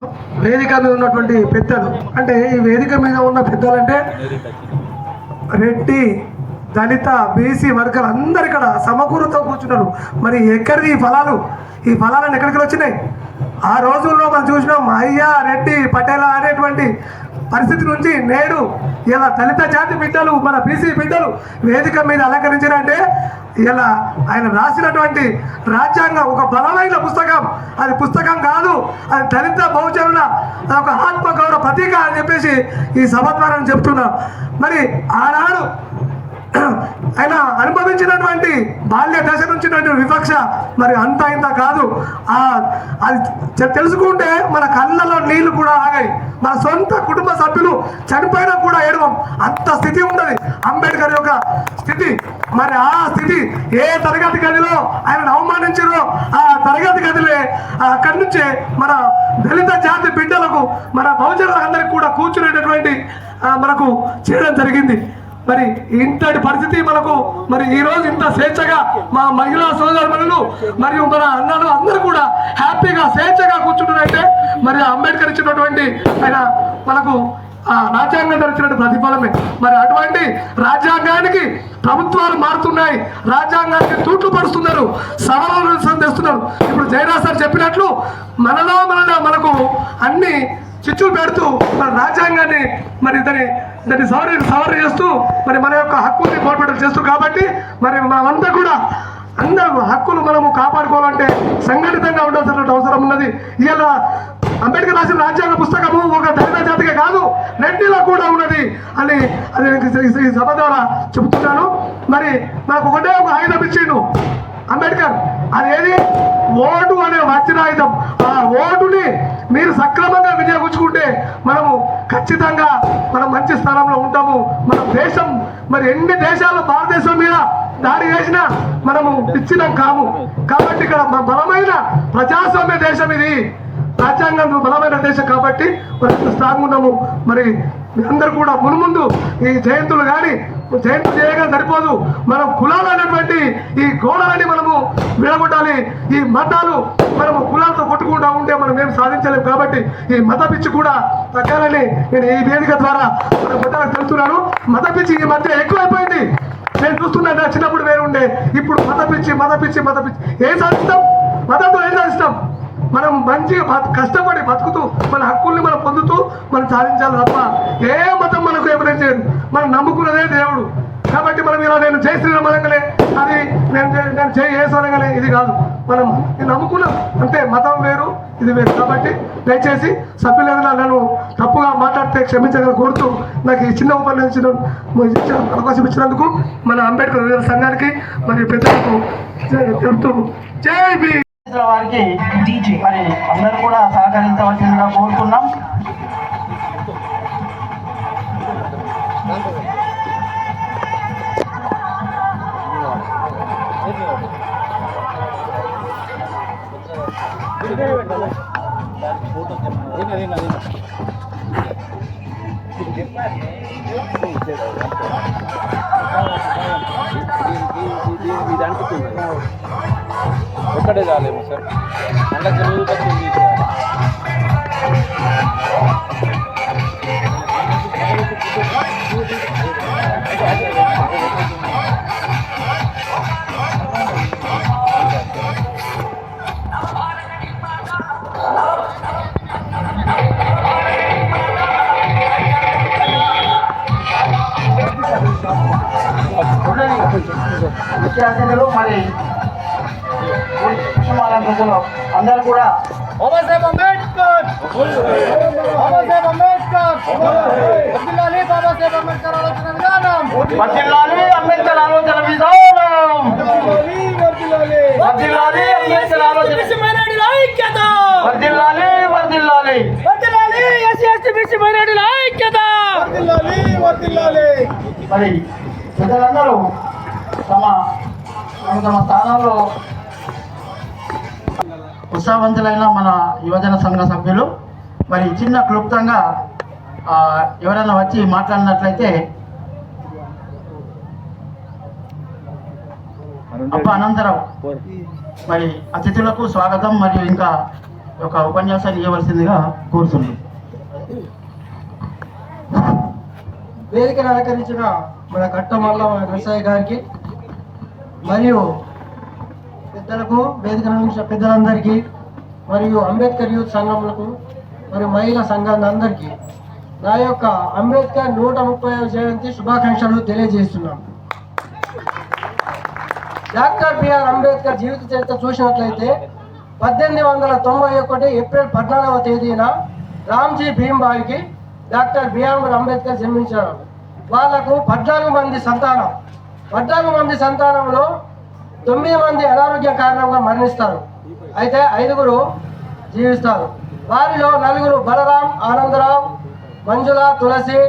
వేదిక మీద ఉన్నటువంటి పెద్దలు అంటే ఈ వేదిక మీద ఉన్న పెద్దలు అంటే రెడ్డి దళిత బీసీ వర్గాలు అందరు ఇక్కడ సమకూరుతో కూర్చున్నారు. మరి ఎక్కడిది ఈ ఫలాలను ఎక్కడికి వచ్చినాయి? ఆ రోజుల్లో మనం చూసినాం అయ్యా రెడ్డి పటేల అనేటువంటి పరిస్థితి నుంచి నేడు ఇలా దళిత జాతి బిడ్డలు మన బీసీ బిడ్డలు వేదిక మీద అలంకరించారంటే ఇలా ఆయన రాసినటువంటి రాజ్యాంగం ఒక బలమైన పుస్తకం. అది పుస్తకం కాదు, అది దళిత బహుజనుల ఒక ఆత్మగౌరవ ప్రతీక అని చెప్పేసి ఈ సభ ద్వారా చెప్తున్నా. మరి ఆనాడు ఆయన అనుభవించినటువంటి బాల్య దశ నుంచి వివక్ష మరి అంత ఇంత కాదు. అది తెలుసుకుంటే మన కళ్ళలో నీళ్లు కూడా ఆగాయి. మన సొంత కుటుంబ సభ్యులు చనిపోయినా కూడా ఏడవం అంత స్థితి ఉన్నది అంబేద్కర్ యొక్క స్థితి. మరి ఆ స్థితి ఏ తరగతి గదిలో ఆయనను అవమానించారో ఆ తరగతి గదిలే అక్కడి నుంచే మన దళిత జాతి బిడ్డలకు మన బహుజనులందరికీ కూడా కూర్చునేటటువంటి మనకు చేయడం జరిగింది. మరి ఇంతటి పరిస్థితి మనకు మరి ఈరోజు ఇంత స్వేచ్ఛగా మా మహిళా సోదరులు మరియు మన అన్నలు అందరూ కూడా హ్యాపీగా స్వేచ్ఛగా కూర్చుంటున్నారంటే మరి అంబేద్కర్ ఇచ్చినటువంటి ఆయన మనకు రాజ్యాంగం ఇచ్చినటువంటి ప్రతిఫలమే. మరి అటువంటి రాజ్యాంగానికి ప్రభుత్వాలు మారుతున్నాయి, రాజ్యాంగానికి తూట్లు పరుస్తున్నారు, సవరణలు తెస్తున్నారు. ఇప్పుడు జయరాజ్ సార్ చెప్పినట్లు మనలో మనకు అన్ని చిచ్చులు పెడుతూ మన రాజ్యాంగాన్ని మరి దాన్ని సవరణ చేస్తూ మరి మన యొక్క హక్కుల్ని కోల్పోవడం చేస్తూ కాబట్టి మరి మనమంతా కూడా అందరూ హక్కులు మనము కాపాడుకోవాలంటే సంఘటితంగా ఉండాల్సినటువంటి అవసరం ఉన్నది. ఇలా అంబేద్కర్ రాసిన రాజ్యాంగ పుస్తకము ఒక దళిత జాతిగా కాదు రెడ్డిలో కూడా ఉన్నది అని ఈ సభ ద్వారా చెబుతున్నాను. మరి నాకు ఒకటే ఒక ఆయుధం ఇచ్చిండు అంబేద్కర్, అదేది ఓటు అనే వజ్రాయుధం. ఆ ఓటుని మీరు సక్రమంగా వినియోగించుకుంటే మనము ఖచ్చితంగా మనం మంచి స్థానంలో ఉంటాము. మన దేశం మరి ఎన్ని దేశాలు భారతదేశం మీద దాడి చేసినా మనము ఇచ్చినాం కాము. కాబట్టి ఇక్కడ బలమైన ప్రజాస్వామ్య దేశం ఇది, రాజ్యాంగం బలమైన దేశం కాబట్టి మరి స్ట్రాంగ్ ఉన్నాము. మరి అందరూ కూడా మున్ముందు ఈ జయంతులు కానీ జయంతులు చేయగా సరిపోదు, మనం కులాలు అనేటువంటి ఈ గోడలని మనము విడగొట్టాలి. ఈ మతాలు మనము కులాలతో కొట్టుకుంటూ ఉంటే మనం ఏం సాధించలేము. కాబట్టి ఈ మత పిచ్చి కూడా తగ్గాలని నేను ఈ వేదిక ద్వారా మన తెలుస్తున్నాను. మత పిచ్చి ఈ మధ్య ఎక్కువైపోయింది. నేను చూస్తున్నా, చిన్నప్పుడు వేరు ఉండే, ఇప్పుడు మత పిచ్చి ఏం సాధిస్తాం? మతంతో ఏం సాధిస్తాం? మనం మంచిగా కష్టపడి బతుకుతూ మన హక్కుల్ని మనం పొందుతూ మనం సాధించాలి తప్ప ఏ మతం మనకు ఏమైనా చేయదు. మనం నమ్ముకున్నదే దేవుడు. కాబట్టి మనం ఇలా నేను జై శ్రీరామ్ అనగానే అది నేను జై యేసు అనగానే ఇది కాదు. మనం నమ్ముకున్నాం అంతే, మతం వేరు ఇది వేరు. కాబట్టి దయచేసి సభ్యులు ఏదైనా నన్ను తప్పుగా మాట్లాడితే క్షమించగల కోరుతూ నాకు ఈ చిన్న ఉపన్యాసం అవకాశం ఇచ్చినందుకు మన అంబేద్కర్ సంఘానికి మరియు పెద్దలకు చెబుతూ జై బి వారికి మరి అందరూ కూడా సహకరించవలసిందిగా కోరుతున్నాం. ఒక్కటే చాలేమో సార్, అంటే తెలుగు పచ్చింది ముఖ్య అతిథులు మరి అందరూ కూడా బాబాసాహెబ్ అంబేద్కర్ బాబాసాహెబ్ అంబేద్కర్ ఆలోచన విధానం వర్ధిల్లాలి, అంబేద్కర్ ఆలోచన విధానం వర్ధిల్లాలి, అంబేద్కర్ ఆలోచన ఐక్యత వర్ధిల్లాలి ఎస్సీ ఎస్టీ బీసీ మైనారిటీల ఐక్యత మరి ప్రజలందరూ తమ స్థానంలో ఉత్సాహవంతులైన మన యువజన సంఘ సభ్యులు మరి చిన్న క్లుప్తంగా ఎవరైనా వచ్చి మాట్లాడినట్లయితే అనంతరం మరి అతిథులకు స్వాగతం మరియు ఇంకా యొక్క ఉపన్యాసాన్ని ఇవ్వవలసిందిగా కోరుతున్నాను. వేదికను అలంకరించిన మన కట్టమల్ల నరసయ్య గారికి మరియు పెద్దలకు, వేదిక నుంచి పెద్దలందరికీ, మరియు అంబేద్కర్ యూత్ సంఘములకు మరియు మహిళా సంఘాలందరికీ నా యొక్క అంబేద్కర్ 130వ జయంతి శుభాకాంక్షలు తెలియజేస్తున్నాను. డాక్టర్ బిఆర్ అంబేద్కర్ జీవిత చరిత్ర చూసినట్లయితే 1891 ఏప్రిల్ 14వ తేదీన రామ్జీ భీమ్బాయికి డాక్టర్ బిఆర్ అంబేద్కర్ జన్మించారు. వాళ్లకు 14 మంది సంతానం. 14 మంది సంతానంలో 9 మంది అనారోగ్య కారణంగా మరణిస్తారు. అయితే 5 జీవిస్తారు. వారిలో 4 బలరాం, ఆనందరావు, మంజుల, తులసి.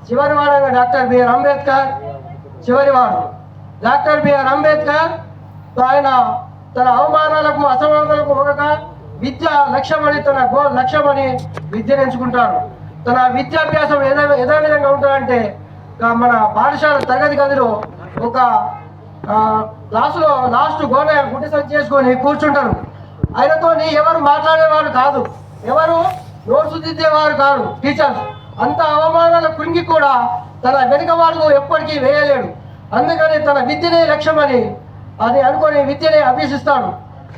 చివరివాడైన డాక్టర్ బిఆర్ అంబేద్కర్ చివరివాడు. డాక్టర్ బిఆర్ అంబేద్కర్ ఆయన తన అవమానాలకు, అసమానాలకు ఒక విద్య లక్ష్యమని, తన లక్ష్యమని విద్యను ఎంచుకుంటారు. తన విద్యాభ్యాసం ఏదో విధంగా ఉంటుందంటే మన పాఠశాల తరగతి గదిలో ఒక క్లాసులో లాస్ట్ గోడ గుడ్డి సంచి చేసుకొని కూర్చుంటారు. ఆయనతో ఎవరు మాట్లాడేవారు కాదు, ఎవరు నోట్సు దిద్దేవారు కాదు టీచర్స్. అంత అవమానాల కుంగి కూడా తన వెనుక వాడు ఎప్పటికీ వేయలేడు. అందుకని తన విద్యనే లక్ష్యమని అది అనుకొని విద్యనే అభ్యసిస్తాడు.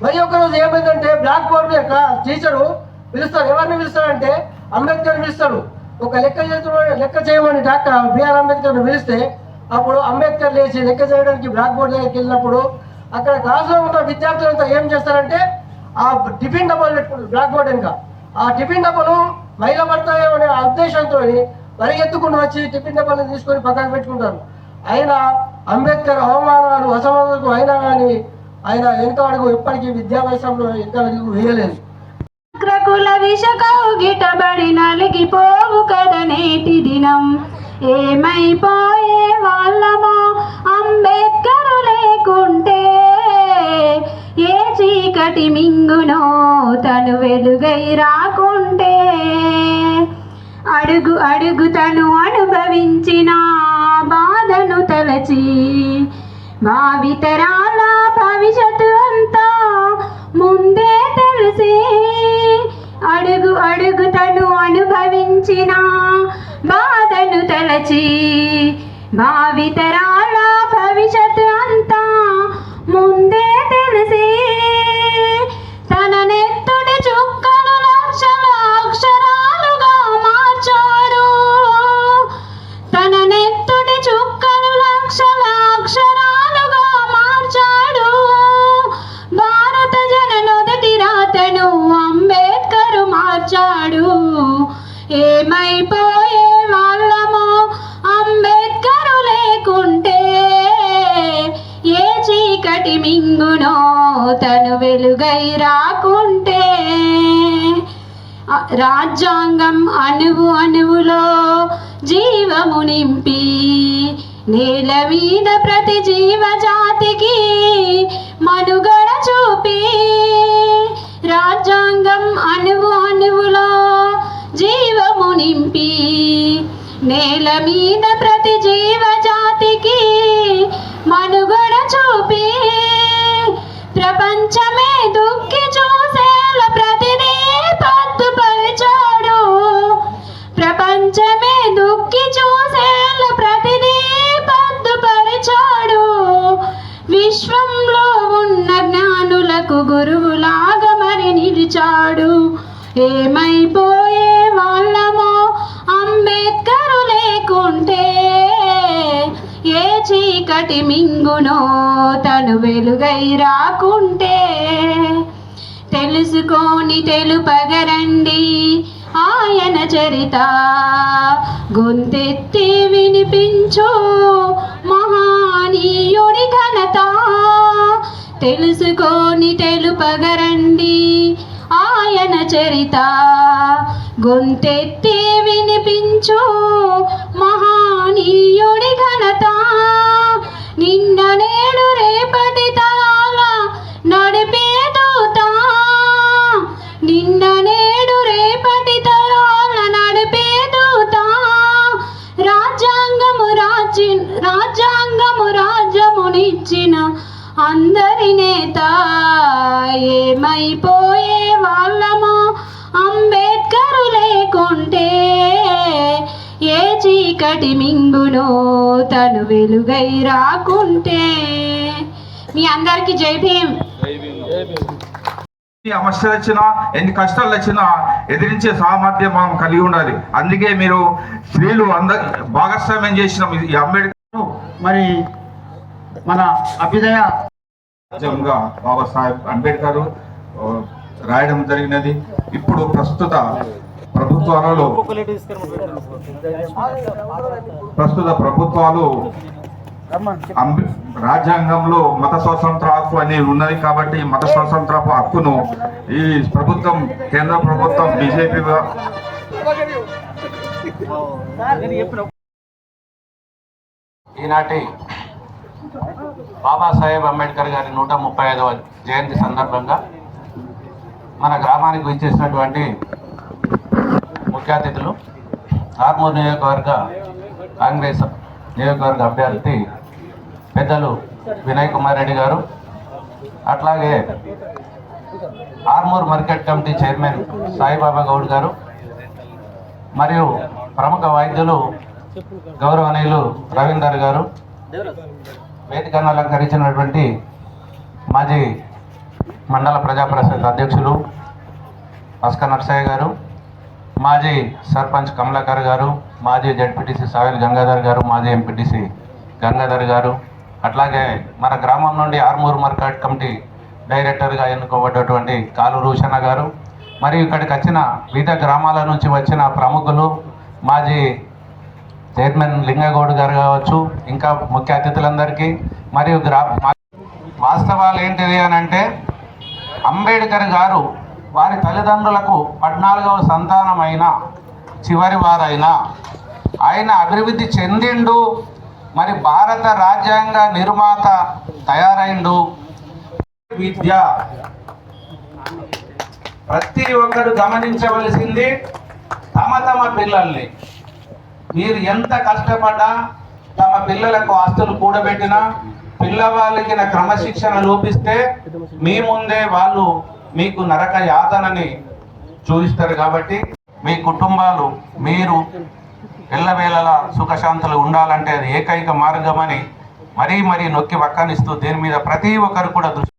మరి ఒక రోజు ఏమైందంటే బ్లాక్ బోర్డు యొక్క టీచరు పిలుస్తాడు. ఎవరిని పిలుస్తాడంటే అంబేద్కర్ పిలుస్తాడు. ఒక లెక్క చేయమని డాక్టర్ బిఆర్ అంబేద్కర్ని పిలిస్తే అప్పుడు అంబేద్కర్ లేచి లెక్క చేయడానికి బ్లాక్ బోర్డు దగ్గరికి వెళ్ళినప్పుడు అక్కడ క్లాసులో ఉన్న విద్యార్థులంతా ఏం చేస్తారంటే ఆ టిఫిన్ డబ్బాలు పెట్టుకుంటారు బ్లాక్ బోర్డు ఇంకా. ఆ టిఫిన్ డబ్బాలు మైల పడతాయో అనే ఉద్దేశంతో పరిగెత్తుకుని వచ్చి టిఫిన్ డబ్బాలను తీసుకొని పక్కన పెట్టుకుంటారు. అయినా అంబేద్కర్ అవమానాలు, అసమానాలకు అయినా కానీ ఆయన వెనుక అడుగు ఎప్పటికీ విద్యాభ్యాసంలో వెనుక అడుగు వేయలేదు. కుల విషకౌగిట బడి నలిగిపోవు కదా నేటి దినం. ఏమైపోయే వాళ్ళమో అంబేద్కర్ లేకుంటే, ఏ చీకటి మింగునో తను వెలుగై రాకుంటే. అడుగు అడుగు తను అనుభవించిన బాధను తలచి, భావితరాల భవిష్యత్తు అంతా ముందే తెలిసి. అడుగు అడుగు తను అనుభవించిన బాధను తలచి, భావితరాల భవిష్యత్తు అంతా ముందే తెలిసి. తన నెత్తుడి చుక్కలు లక్షల అక్షరాలుగా మార్చాడు. తన నెత్తుడి చుక్కలు లక్షల అక్షరాలుగా మార్చాడు. భారత జన నొదటి రాతను అంబేద్కర్ మార్చాడు. ఏమైపోయే వాళ్ళమో అంబేద్కర్ లేకుంటే, ఏ చీకటి మింగునో తను వెలుగై రాకుంటే. రాజ్యాంగం అణువు అణువులో జీవము నింపి, నేల మీద ప్రతి జీవజాతికి మనుగడ చూపి. రాజ్యాంగం అణువు అణువులో జీవము నింపి, నేల మీద ప్రతి జీవజాతికి మనుగడ చూపి. ప్రపంచమే దుఃఖి చూసేల ప్రతిదీ పద్దుపరిచాడు. ప్రపంచమే దుఃఖి చూసేల ప్రతిదీ పద్దుపరిచాడు. విశ్వంలో ఉన్న జ్ఞానులకు గురువులాగా మరి నిలిచాడు. ఏమైపోయే వాళ్ళమో అంబేద్కర్ లేకుంటే, ఏ చీకటి మింగునో తను వెలుగై రాకుంటే. తెలుసుకొని తెలుపగరండి ఆయన చరిత, గొంతెత్తి వినిపించు మహానీయుడి ఘనత. తెలుసుకొని తెలుపగరండి ఆయన చరిత, గొంతెత్తి వినిపించు మహానీయుడి ఘనత. నిన్న నేడు రేపటి తరాల నడిపే దూత. నిన్న నేడు రేపటి తరాల నడిపే దూత. రాజ్యాంగము రాజ్యమునిచ్చిన అందరి నేత. ఏమైపోయే వాళ్ళమో చీకటి మింగును తను వెలుగై రాకుంటే. మీ అందరికి జై భీమ్. ఎన్ని సమస్యలు వచ్చినా ఎన్ని కష్టాలు వచ్చినా ఎదిరించే సామర్థ్యం మనం కలిగి ఉండాలి. అందుకే మీరు స్త్రీలు భాగస్వామ్యం చేసిన ఈ అంబేద్కర్ మరి మన అభ్యుదయ రాజ్యాంగంగా బాబాసాహెబ్ అంబేద్కర్ రాయడం జరిగినది. ఇప్పుడు ప్రస్తుత ప్రభుత్వాలు రాజ్యాంగంలో మత స్వాతంత్ర హక్కు అనేది ఉన్నది కాబట్టి మత స్వాతంత్ర హక్కును ఈ ప్రభుత్వం, కేంద్ర ప్రభుత్వం బీజేపీ ఈనాటి బాబాసాహెబ్ అంబేద్కర్ గారి 135వ జయంతి సందర్భంగా మన గ్రామానికి విచ్చేసినటువంటి ముఖ్య అతిథులు, ఆర్మూర్ నియోజకవర్గ కాంగ్రెస్ నియోజకవర్గ అభ్యర్థి పెద్దలు వినయ్ కుమార్ రెడ్డి గారు, అట్లాగే Armoor market committee chairman Saibaba Goud గారు, మరియు ప్రముఖ వైద్యులు గౌరవనీయులు రవీందర్ గారు, వేదికను అలంకరించినటువంటి మాజీ మండల ప్రజాపరిషత్ అధ్యక్షులు భాస్కర్ నర్సయ్య గారు, మాజీ సర్పంచ్ కమలాకర్ గారు, మాజీ జడ్పీటీసీ సావేల్ గంగాధర్ గారు, మాజీ ఎంపీటీసీ గంగాధర్ గారు, అట్లాగే మన గ్రామం నుండి ఆర్మూర్ మార్కెట్ కమిటీ డైరెక్టర్గా ఎన్నుకోబడ్డటువంటి కాలు రూషణ గారు, మరియు ఇక్కడికి వచ్చిన వివిధ గ్రామాల నుంచి వచ్చిన ప్రముఖులు, మాజీ చైర్మన్ లింగగౌడ్ గారు కావచ్చు, ఇంకా ముఖ్య అతిథులందరికీ, మరియు వాస్తవాలు ఏంటిది అని అంటే అంబేద్కర్ గారు వారి తల్లిదండ్రులకు 14వ సంతానమైన చివరి వారైనా ఆయన అభివృద్ధి చెందిండు, మరి భారత రాజ్యాంగ నిర్మాత తయారైండు. విద్య ప్రతి ఒక్కరు గమనించవలసింది తమ తమ పిల్లల్ని మీరు ఎంత కష్టపడ్డా, తమ పిల్లలకు ఆస్తులు కూడబెట్టినా, పిల్లవాళ్ళకి క్రమశిక్షణ లోపిస్తే మీ ముందే వాళ్ళు మీకు నరక యాతనని చూపిస్తారు. కాబట్టి మీ కుటుంబాలు మీరు ఎల్లవేళలా సుఖశాంతులు ఉండాలంటే అది ఏకైక మార్గమని మరీ నొక్కి వక్కానిస్తూ దీని మీద ప్రతి ఒక్కరు కూడా దృష్టి